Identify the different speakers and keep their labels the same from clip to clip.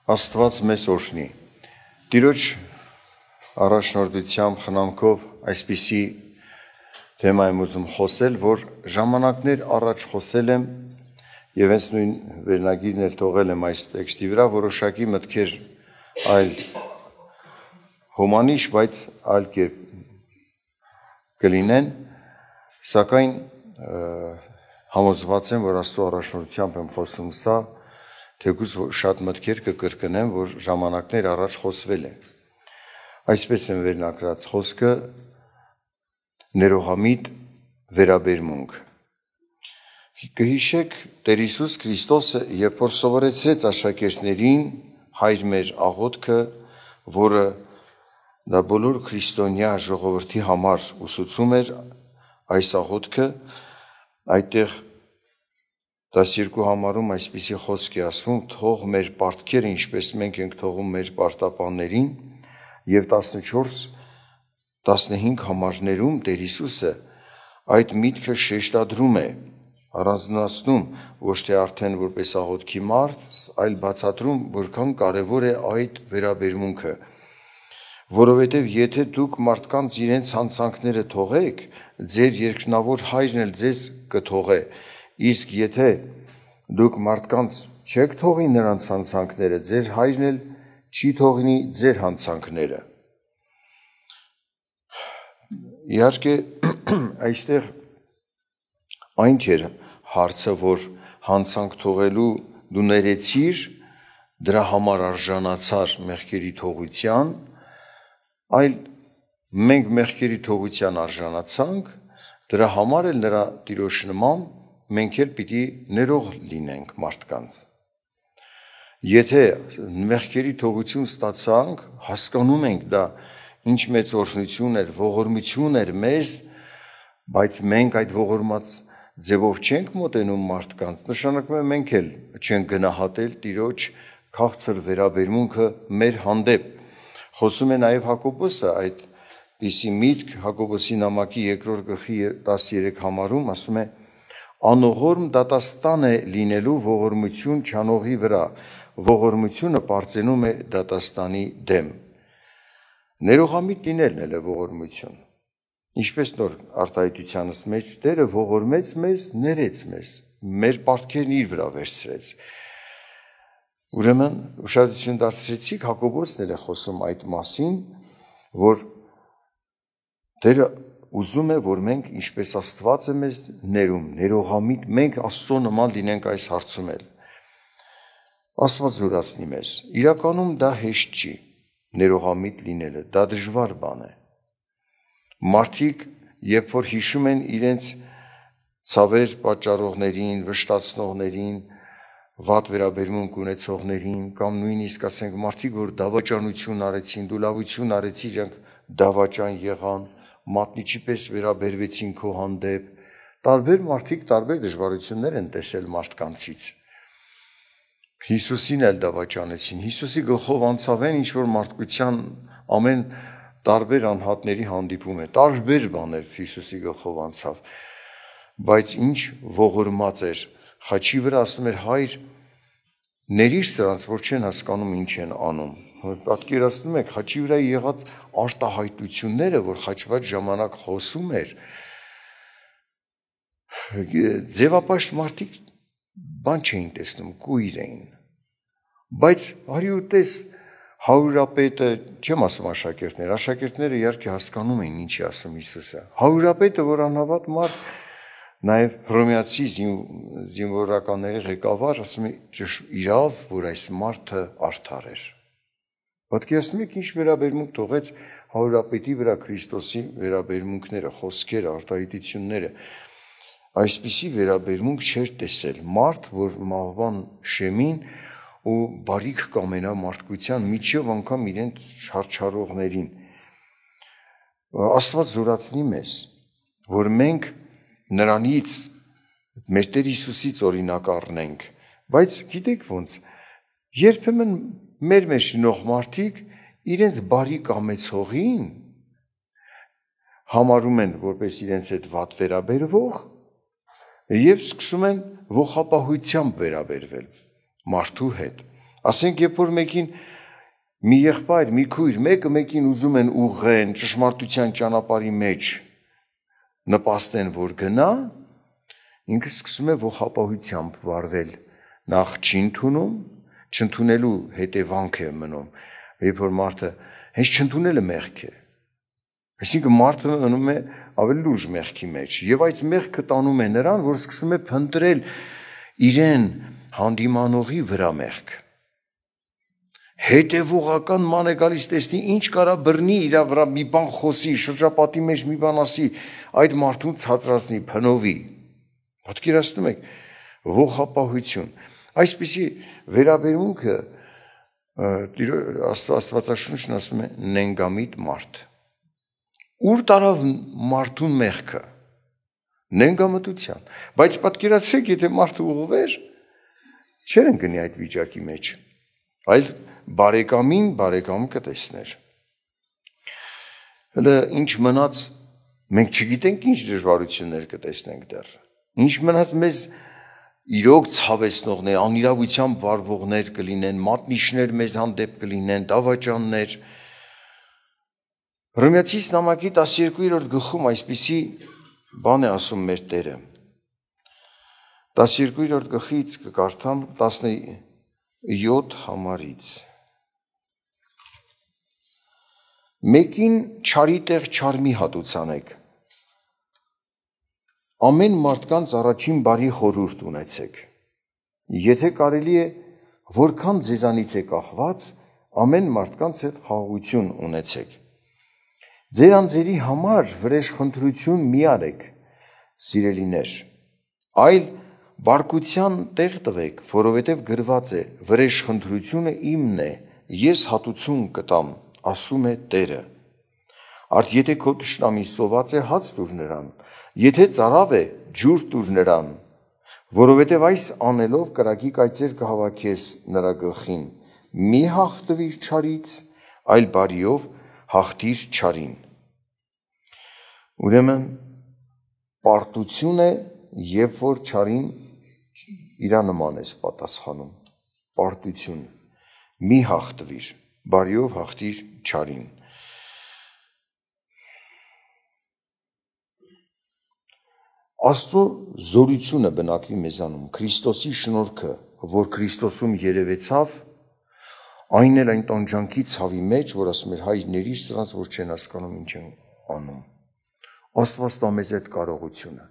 Speaker 1: Աստված մեզ օրհնի։ Տիրոջ առաջնորդությամբ խնամքով այսպիսի թեմա եմ ուզում խոսել, որ ժամանակներ առաջ խոսել եմ եւ հենց նույն վերնագիրն էլ թողել եմ այս տեքստի վրա, որոշակի մտքեր այլ հոմանիշ, բայց այլ կերպ կլինեն, սակայն համոզված եմ, որ Աստծո առաջնորդությամբ եմ խոսում սա, թեկուզ շատ մտքեր կկրկնեմ, որ ժամանակներ առաջ խոսվել է։ Այսպես եմ վերնակրած խոսքը ներողամիտ վերաբերմունք։ Կհիշեք Տեր Հիսուս Քրիստոսը, երբ որ սովորեցրեց աշակերտներին հայր մեր աղոթքը, որը դա բոլոր քրիստոնյա ժողովրդի համար ուսուցում էր այս աղոթքը, այդտեղ 12 համարում այսպիսի խոսք է ասվում, թող մեր պարտքերը, ինչպես մենք ենք թողում մեր պարտապաններին, եւ 14-15 համարներում Տեր Հիսուսը այդ միտքը շեշտադրում է, առանձնացնում ոչ թե արդեն որպես աղոթքի մարդ, այլ բացատրում, որքան կարևոր է այդ վերաբերմունքը, որովհետև եթե դուք մարդկանց իրենց հանցանքները թողեք, ձեր երկնավոր հայրն էլ ձեզ կթողե, իսկ եթե դուք մարդկանց չեք թողի նրանց հանցանքները, ձեր հայրն էլ չի թողնի ձեր հանցանքները։ Իհարկե, այստեղ այն չէր հարցը, որ հանցանք թողելու դու ներեցիր, դրա համար արժանացար մեղքերի թողության, այլ մենք մեղքերի թողության արժանացանք, դրա համար էլ նրա Տիրոջ նման մենք էլ պիտի ներող լինենք մարդկանց։ Եթե մեղքերի թողություն ստացանք, հասկանում ենք դա ինչ մեծ օրհնություն էր, ողորմություն էր մեզ, բայց մենք այդ ողորմած ձևով չենք մոտենում մարդկանց, նշանակում է մենք էլ չենք գնահատել Տիրոջ քաղցր վերաբերմունքը մեր հանդեպ։ Խոսում է նաև Հակոբոսը այդպիսի միտք, Հակոբոսի նամակի 2-րդ գլխի 13 համարում ասում է. անողորմ դատաստան է լինելու ողորմություն չանողի վրա, ողորմությունը պարծենում է դատաստանի դեմ։ Ներողամիտ լինելն էլ է ողորմություն։ Ինչպես նոր արտահայտությանս մեջ Տերը ողորմեց մեզ, ներեց մեզ, մեր պարտքերն իր վրա վերցրեց։ Ուրեմն ուշադրություն դարձրեցիք, Հակոբոսն էլ է խոսում այդ մասին, որ Տերը ուզում է, որ մենք ինչպես Աստված է մեզ ներում, ներողամիտ, մենք Աստծո նման լինենք այս հարցում էլ։ Աստված զորացնի մեզ։ Իրականում դա հեշտ չի, ներողամիտ լինելը, դա դժվար բան է։ Մարդիկ, երբ որ հիշում են իրենց ցավեր պատճառողներին, վշտացնողներին, վատ վերաբերմունք ունեցողներին, կամ նույնիսկ ասենք մարդիկ, որ դավաճանություն արեցին, դու լավություն արեցիր, իրենք դավաճան եղան, մատնիչի պես վերաբերվեցին քո հանդեպ, տարբեր մարդիկ տարբեր դժվարություններ են տեսել մարդկանցից։ Հիսուսին էլ դավաճանեցին, Հիսուսի գլխով անցավ ինչ որ մարդկության ամեն տարբեր անհատների հանդիպում է, տարբեր բաներ Հիսուսի գլխով անցավ, բայց ինչ ողորմած էր, խաչի վրա ասում էր հայր, ներիր սրանց, որ չեն հասկանում ինչ են անում։ Պատկերացնում եք խաչի վրա եղած արտահայտությունները, որ խաչված ժամանակ խոսում էր, ձևապաշտ մարդիկ բան չէին տեսնում, կույր էին, բայց արի ու տես հարուրապետը, չեմ ասում աշակերտները իհարկե հասկանում էին ինչի ասում Հիսուսը, հարուրապետը, որ անհավատ մարդ, նաև հռոմեացի զինվորականների ղեկավար, ասում է իրավ, որ այս մարդը արդար էր։ Պատկերացնում եք ինչ վերաբերմունք թողեց հարուրապետի վրա Քրիստոսի վերաբերմունքները, խոսքերը, արտահայտությունները, այսպիսի վերաբերմունք չէր տեսել մարդ, որ մահվան շեմին ու բարիք կամենա մարդկության միջև անգամ իրենց չարչարողներին։ Աստված զորացնի մեզ, որ մենք նրանից, մեր Տեր Հիսուսից օրինակ առնենք, բայց գիտեք ոնց, երբեմն մեր մեջ շնորհ մարդիկ իրենց բարի կամեցողին համարում են որպես իրենց հետ վատ վերաբերվող եւ սկսում են ողապահությամբ վերաբերվել մարդու հետ, Ասենք, երբ որ մեկին մի եղբայր, մի քույր, մեկը մեկին ուզում են ուղղեն ճշմարտության ճանապարհի մեջ նպաստեն, որ գնա, ինքը սկսում է ողապահությամբ վարվել, նախ չի ընդունում, չընդունելու հետևանք է մնում, երբ որ մարդը հենց չընդունելը մեղք է, այսինքն մարդը մնում է ավելի լուրջ մեղքի մեջ, եւ այդ մեղքը տանում է նրան, որ սկսում է փնտրել իրեն հանդիմանողի վրա մեղք, հետևողական ման է գալիս, տեսնի ինչ կարա բռնի իր վրա մի բան խոսի, շրջապատի մեջ մի բան ասի, այդ մարդուն ցածրացնի, փնովի, պատկերացնում եք, ողապահություն, այսպիսի վերաբերմունքը Աստվածաշունչն ասում է նենգամիտ մարդ, ուր տարավ մարդուն մեղքը, նենգամտության, բայց պատկերացրեք, եթե մարդը ուղղվեր, չէր ընկնի այդ վիճակի մեջ, այլ բարեկամին բարեկամ կտեսներ, հələ ինչ մնաց, մենք չգիտենք ինչ դժվարություններ կտեսնենք դեռ, ինչ մնաց մեզ իրոք ցավեցնողներ, անիրավությամբ վարվողներ կլինեն, մատնիշներ մեզ հանդեպ կլինեն, դավաճաններ, Հռոմեացիս նամակի 12-րդ գլխում այսպիսի բան է ասում մեր Տերը, 12-րդ գլխից կկարդամ 17 համարից, մեկին չարի տեղ չար մի հատուցանեք, ամեն մարդկանց առաջին բարի խորհուրդ ունեցեք, եթե կարելի է, որքան ձեզանից է կախված, ամեն մարդկանց հետ խաղաղություն ունեցեք, ձեր անձերի համար վրեժխնդրություն մի արեք, սիրելիներ, այլ բարկության տեղ տվեք, որովհետև գրված է, վրեժխնդրությունը իմն է, ես հատուցում կտամ, ասում է Տերը, արդ եթե քո թշնամին սոված է հաց տուր նրան, եթե ծարավ է ջուր տուր նրան, որովհետև այս անելով կրակի կայծեր կհավաքես նրա գլխին, մի հաղթվիր չարից, այլ բարիով հաղթիր չարին, ուրեմն պարտություն է, երբ որ չարին իրա նման ես պատասխանում, պարտություն, մի հաղթվիր, բարիով հաղթիր չարին, Աստծո զորությունը բնակվի մեզանում, Քրիստոսի շնորհքը, որ Քրիստոսում երևեցավ, այն էլ այն տանջանքի ցավի մեջ, որ ասում էր հայրների սրանց, որ չեն հասկանում ինչ են անում, Աստված տա մեզ այդ կարողությունը,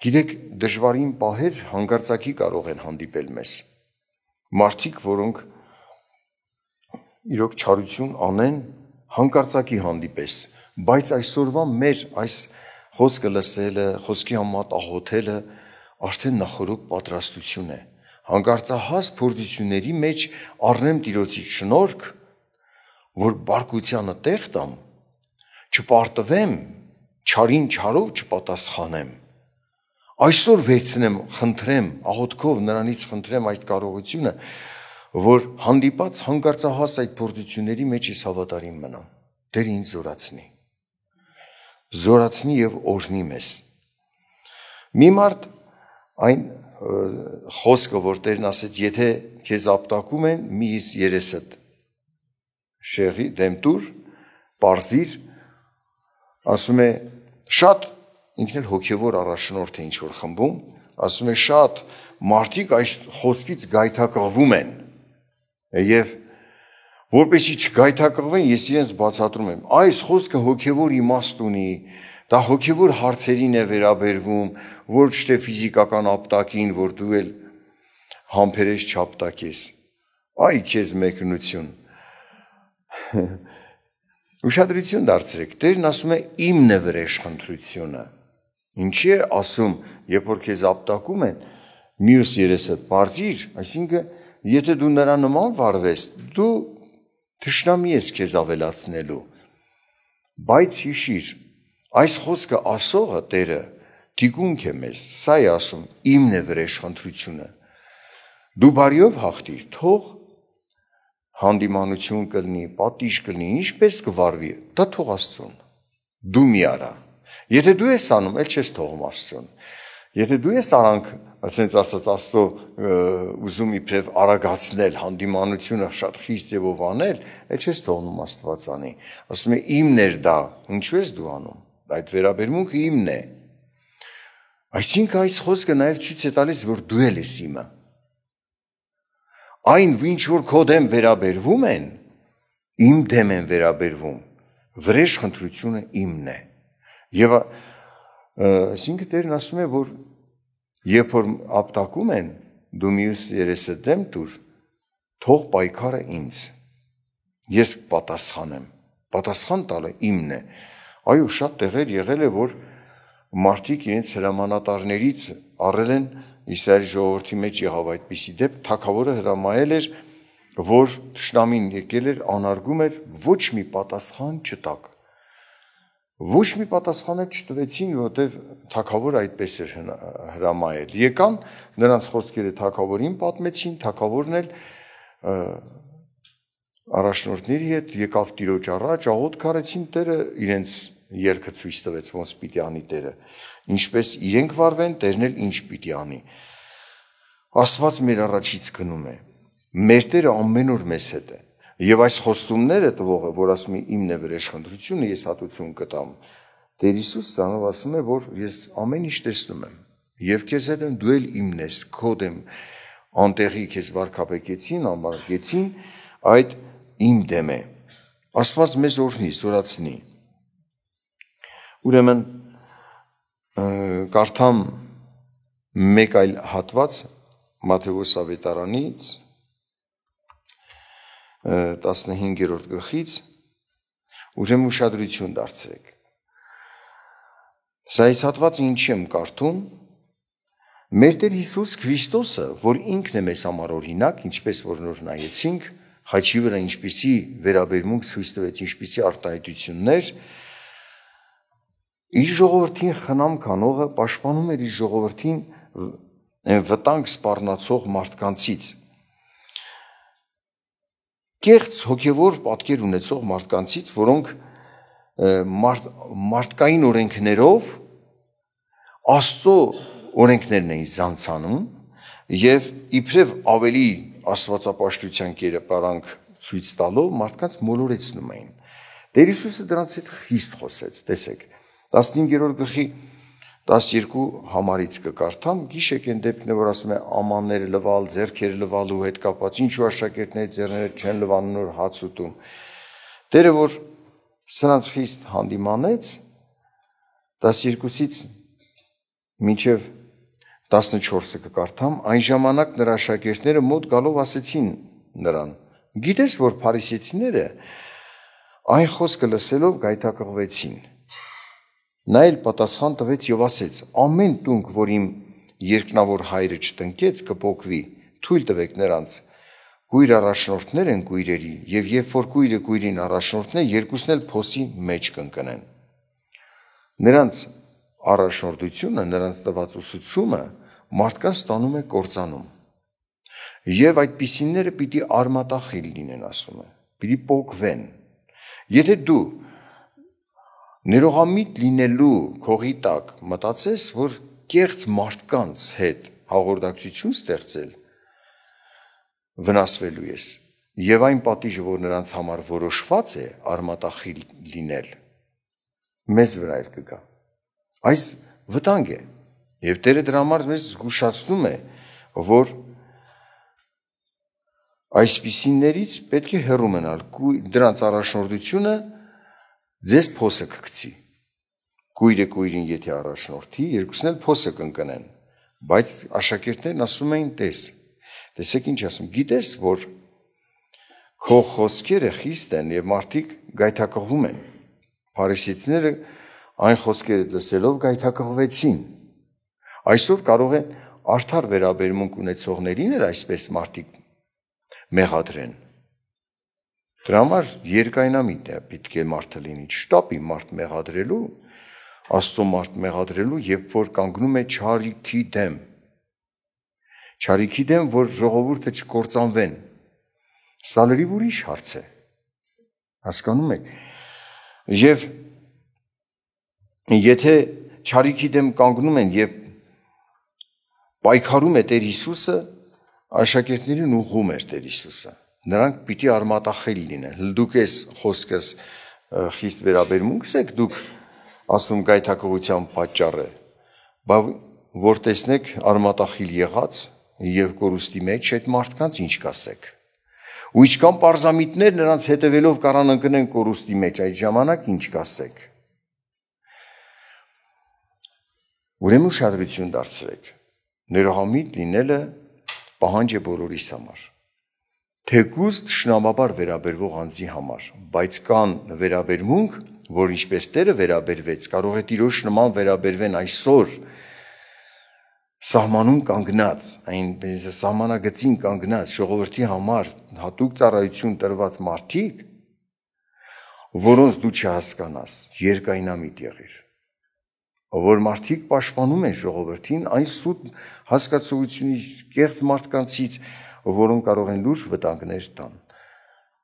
Speaker 1: գիտեք, դժվարին պահեր հանկարծակի կարող են հանդիպել մեզ, մարդիկ, որոնք իրոք չարություն անեն, հանկարծակի հանդիպես, բայց այսօրվա մեր այս խոսքը լսելը, խոսքի համատ աղոթելը արդեն նախորոք պատրաստություն է, հանկարծահաս փորձությունների մեջ առնեմ Տիրոջի շնորհք, որ բարկությանը տեղ տամ, չպարտվեմ, չարին չարով չպատասխանեմ, այսօր վերցնեմ, խնդրեմ, աղոթքով նրանից խնդրեմ այդ կարողությունը, որ հանդիպած հանկարծահաս այդ փորձությունների մեջ ես հավատարիմ մնամ, Տեր ինձ զորացնի և օրհնի մեզ, մի մարդ այն խոսքը, որ Տերն ասեց, եթե քեզ ապտակում են, մի երեսդ շեղի դեմ տուր, պարզիր, ասում է շատ, ինքն էլ հոգևոր առաջնորդ է ինչ-որ խմբում, ասում է շատ մարդիկ այս խոսքից գայթակղվում են և որպեսզի չգայթակղվեն, ես իրենց բացատրում եմ, այս խոսքը հոգևոր իմաստ ունի, դա հոգևոր հարցերին է վերաբերվում, ոչ թե ֆիզիկական ապտակին, որ դու էլ համբերես չապտակես, այ քեզ մեկնություն, ուշադրություն դարձրեք, Տերն ասում է իմն է վրեժխնդրությունը, ինչի է ասում, երբ որ քեզ ապտակում են, մյուս երեսդ պարզիր, այսինքն, եթե դու նրա նման վարվես, դու թշնամի ես քեզ ավելացնելու, բայց հիշիր, այս խոսքը ասողը Տերը թիկունք է մեզ, սա է ասում, իմն է վրեժխնդրությունը, դու բարիով հաղթիր, թող հանդիմանություն կլինի, պատիժ կլինի, ինչպես կվարվի, դա թող Աստծուն, դու մի արա, եթե դու ես անում, էլ չես թողում Աստծուն, եթե դու ես արանք ասենց ասած Աստծո ուզում իբրև արագացնել հանդիմանությունը շատ խիստ եւ անել, էլ չես թողնում Աստված անի։ Ասում է իմն էր դա, ինչու ես դու անում։ Այդ վերաբերմունքը իմն է։ Այսինքն այս խոսքը նաեւ ցույց է տալիս, որ դու ես իմը։ Այն ինչ որ քո դեմ վերաբերվում են, իմ դեմ են վերաբերվում։ Վրեժ խնդրությունը իմն է։ Եվ այսինքն Տերն ասում է, որ երբ որ ապտակում են, դու մյուս երեսը դեմ տուր, թող պայքարը ինձ։ Ես պատասխանեմ։ Պատասխան տալը իմն է։ Այո, շատ տեղեր եղել է, որ մարդիկ իրենց հրամանատարներից առել են Իսրայելի ժողովրդի մեջ եղավ այդպիսի դեպք, թագավորը հրամայել էր, որ թշնամին եկել էր, անարգում էր, ոչ մի պատասխան չտակ։ Ոչ մի պատասխան չտվեցին, որովհետև թագավորը այդպես էր հրամայել։ Եկան, նրանց խոսքերը թագավորին պատմեցին, թագավորն էլ առաջնորդների հետ եկավ տիրոջ առաջ, աղոթք արեցին, Տերը իրենց ելքը ցույց տվեց, ոնց պիտի անի Տերը։ Ինչպես իրենք վարվեն, Տերն էլ ինչ պիտի անի։ Աստված մեր առաջից գնում է։ Մեր Տերը ամեն օր մեզ հետ է։ Եվ այս խոստումները տվողը, որ ասում է իմն է վրեժխնդրությունը, ես հատուցում կտամ։ Տեր Հիսուս ցանով ասում է, որ ես ամեն ինչ տեսնում եմ։ Եվ քեզ հետ եմ, դու էլ իմն ես, քո դեմ անտեղի քեզ վարկաբեկեցին, ամարգեցին, այդ իմ դեմ է։ Աստված մեզ օրհնի, զորացնի։ Ուրեմն կարդամ մեկ այլ հատված Մատթեոս ավետարանից 15-րդ գլխից, ուրեմն ուշադրություն դարձրեք։ Սա այս հատվածը ինչի եմ կարդում, մեր Տեր Հիսուս Քրիստոսը, որ ինքն է մեզ համար օրինակ, ինչպես որ նոր նայեցինք, խաչի վրա ինչպիսի վերաբերմունք ցույց տվեց, ինչպիսի արտահայտություններ, իր ժողովրդին խնամք անողը պաշտպանում էր իր ժողովրդին վտանգ սպառնացող մարդկանցից։ Կեղծ հոգևոր պատկեր ունեցող մարդկանցից, որոնք մարդկային օրենքներով Աստծո օրենքներն էին զանցանում եւ իբրև ավելի աստվածապաշտության կերպարանք ցույց տալով մարդկանց մոլորեցնում էին։ Տեր Հիսուսը դրանց հետ խիստ խոսեց, տեսեք, 15-րդ գլխի 12 համարից կկարդամ, գիշեք են դեպքն է, որ ասում է ամանները լվալ, ձեռքերը լվալու հետ կապված, ինչու աշակերտները ձեռները չեն լվանում, նոր հաց ուտում։ Տերը որ սրանց խիստ հանդիմանեց 12-ից մինչև 14-ը կկարդամ, այն ժամանակ նրա աշակերտները մոտ գալով ասեցին նրան. Գիտես, որ փարիսեցիները այն խոսքը լսելով գայթակղվեցին։ Նա էլ պատասխան տվեց եւ ասեց. ամեն տունք, որ իմ երկնավոր հայրը չտնկեց, կփոկվի, թույլ տվեք նրանց։ Կույր առաջնորդներ են կույրերի, եւ երբ որ կույրը կույրին առաջնորդն է, երկուսն էլ փոսի մեջ կընկնեն։ Նրանց առաջնորդությունը, նրանց տված ուսուցումը մարդկանց ստանում է կործանում։ Եվ այդպիսիները պիտի արմատախիլ լինեն, ասում է, պիտի պոկվեն։ Եթե դու ներողամիտ լինելու քողի տակ մտածես, որ կեղծ մարդկանց հետ հաղորդակցություն ստեղծել, վնասվելու ես, եւ այն պատիժը, որ նրանց համար որոշված է արմատախիլ լինել, մեզ վրա էլ կգա։ Այս վտանգ է, եւ Տերը դրա համար մեզ զգուշացնում է, որ այսպիսիներից պետք է հեռու մնալ, դրանց առաջնորդությունը ձեզ փոսը կգցի։ Կույրը կույրին եթե առաջնորդի, երկուսն էլ փոսը կընկնեն, բայց աշակերտներն ասում էին տեսեք ինչ ասում, գիտես, որ քո խոսքերը խիստ են եւ մարդիկ գայթակղվում են։ Փարիսեցիները այն խոսքերը լսելով գայթակղվեցին։ Այսօր կարող է արդար վերաբերմունք ունեցողներին էլ այսպես մարդիկ մեղադրեն։ Դրա համար երկայնամիտ է պետք է մարդը լինի, չշտապի մարդ մեղադրելու, Աստծո մարդ մեղադրելու, երբ որ կանգնում է չարիքի դեմ, որ ժողովուրդը չկործանվեն։ Սա լրիվ ուրիշ հարց է։ Հասկանում եք։ Եվ եթե չարիքի դեմ կանգնում են եւ պայքարում է Տեր Հիսուսը, աշակերտներին ուղղում էր Տեր Հիսուսը։ Նրանք պիտի արմատախիլ լինեն։ Դուք այս խոսքս խիստ վերաբերմունքս եք, դուք ասում գայթակղության պատճառ է, բայց որ տեսնեք արմատախիլ եղած եւ կորուստի մեջ այդ մարդկանց ինչ կասեք։ Ու ինչքան պարզամիտներ նրանց հետևելով կարան ընկնեն կորուստի մեջ, այդ ժամանակ ինչ կասեք։ Ուրեմն ուշադրություն դարձրեք։ Ներողամիտ լինելը պահանջ է բոլորիս համար։ Թեկուզ թշնամաբար վերաբերվող անձի համար, բայց կան վերաբերմունք, որ ինչպես Տերը վերաբերվեց, կարող է Տիրոջ նման վերաբերվեն այսօր սահմանում կանգնած, այնպես սահմանագծին կանգնած ժողովրդի համար հատուկ ծառայություն տրված մարդիկ, որոնց դու չհասկանաս, երկայնամիտ եղիր։ Որ մարդիկ պաշտպանում են ժողովրդին այն սուտ հասկացությունից, կեղծ մարդկանցից, որոնք կարող են լուրջ վտանգներ տան։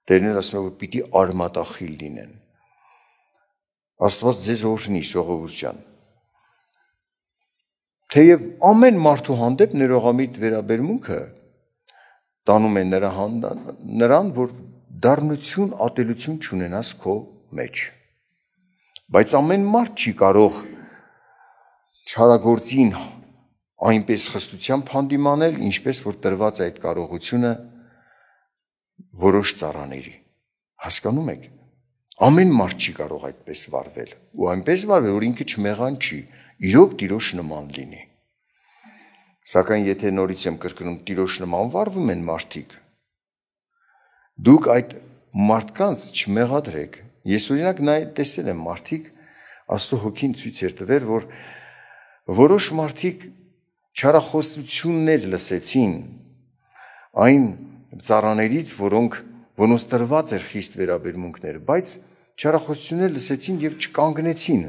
Speaker 1: Տերն էլ ասում է, որ պիտի արմատախիլ լինեն։ Աստված ձեզ օրհնի, ժողովուրդ ջան։ Թեև ամեն մարդու հանդեպ ներողամիտ վերաբերմունքը տանում է նրան, որ դառնություն, ատելություն չունենաս քո մեջ։ Բայց ամեն մարդ չի կարող չարագործին այնպես խստությամբ հանդիմանել, ինչպես որ տրված այդ կարողությունը որոշ ծառաների։ Հասկանում եք։ Ամեն մարդ չի կարող այդպես վարվել, ու այնպես վարվել, որ ինքը չմեղան չի, իրոք Տիրոջ նման լինի։ Սակայն եթե նորից եմ կրկնում, Տիրոջ նման վարվում են մարդիկ, դուք այդ մարդկանց չմեղադրեք։ Ես օրինակ տեսել եմ մարդիկ, Աստծո հոգին ցույց էր տվել, որ որոշ մարդիկ չարախոսություններ լսեցին այն ծառաներից, որոնց տրված էր խիստ վերաբերմունքներ, բայց չարախոսություններ լսեցին եւ չկանգնեցին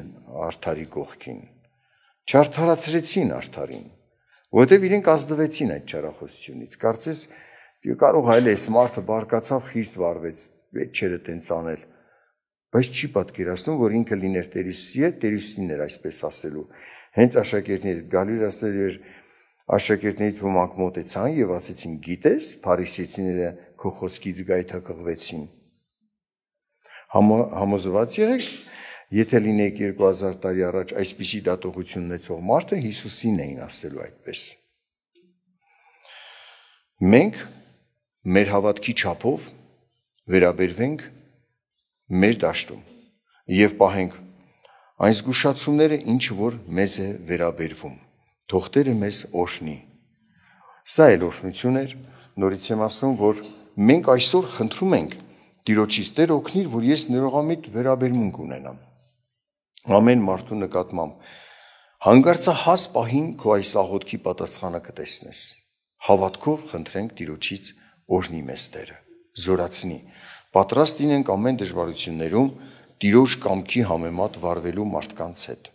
Speaker 1: արդարի կողքին, չարդարացրեցին արդարին, որովհետեւ իրենք ազդվեցին այդ չարախոսությունից։ Կարծես կարող այլ էս մարդը բարկացավ, խիստ վարվեց, պետք չէր տենց անել, բայց չի պատկերացնում, որ ինքը լիներ Տեր Հիսուսի հետ, Տեր Հիսուսին էր այսպես ասելու։ Հենց աշակերտները գալու ասել էր, աշակերտներից ոմանք մոտեցան եւ ասեցին, գիտես, փարիսեցիները քո խոսքից գայթակղվեցին։ Համոզված եղեք, եթե լինեիք 2000 տարի առաջ այսպիսի դատողություն ունեցող մարդը, Հիսուսին էին ասելու այդպես։ Մենք մեր հավատքի չափով վերաբերվենք մեր դաշտում եւ պահենք այն զգուշացումները, ինչ որ մեզ է վերաբերվում։ Թող Տերը մեզ օրհնի։ Սա էլ օրհնություն էր, նորից եմ ասում, որ մենք այսօր խնդրում ենք Տիրոջից, Տեր օգնիր, որ ես ներողամիտ վերաբերմունք ունենամ ամեն մարդու նկատմամբ։ Հանգարցահաս պահին քո այս աղոթքի պատասխանը կտեսնես։ Հավատքով խնդրենք Տիրոջից օրհնի մեզ Տերը, զորացնի։ Պատրաստ լինենք ամեն դժվարություններում Տիրոջ կամքի համեմատ վարվելու մարդկանց հետ։